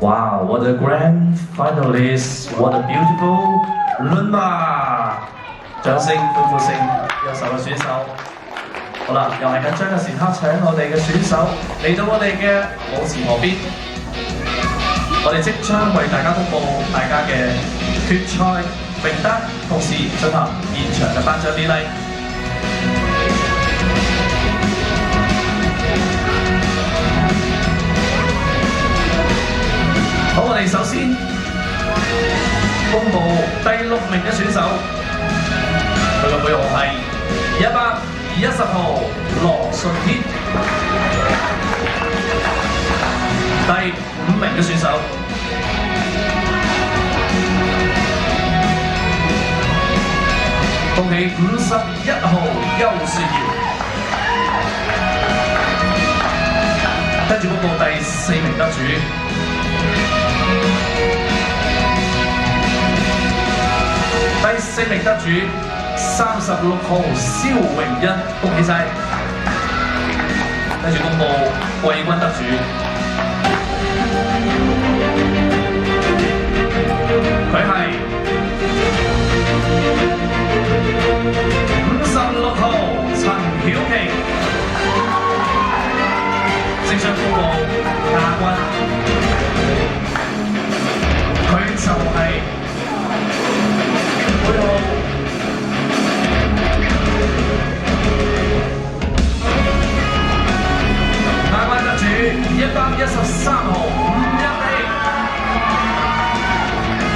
Wow, what a grand finalist! What a beautiful Lunma！ 掌聲、歡呼聲，優秀嘅選手。好啦，又係緊張嘅時刻，請我哋嘅選手嚟到我哋嘅舞池旁邊。我哋即將為大家公佈大家嘅決賽名單，同時進行現場嘅頒獎典禮。好，我哋首先公佈第6名嘅選手，佢嘅配號係110號羅順天。第5名嘅選手，恭喜51號邱雪瑤。跟住公佈第4名得主。第4名得主36號蕭榮欣，恭喜晒！跟住公佈季軍得主，佢係56號陳曉琪。即將公佈亞軍，佢就係配號亞軍得主113號吳一希。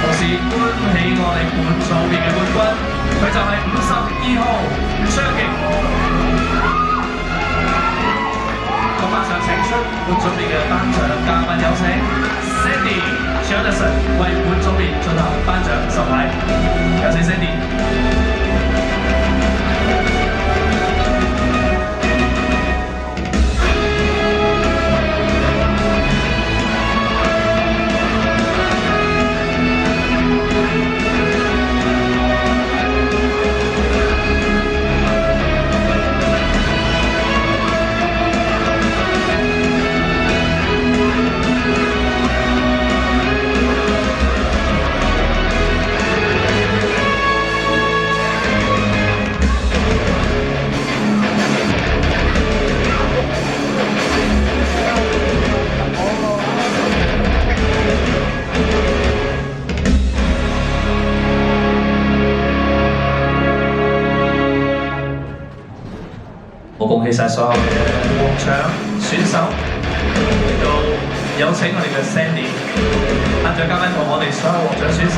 同時恭喜我哋本組別嘅冠軍，佢就係52號張瑩。咁馬上請出本組別嘅頒獎嘉賓，有請 Sandy Jonathan 為本組別進行頒獎授禮。有請 Sandy。好，恭喜晒所有嘅獲獎選手，亦都有請我哋嘅 Sandy 頒獎嘉賓同我哋所有獲獎選手。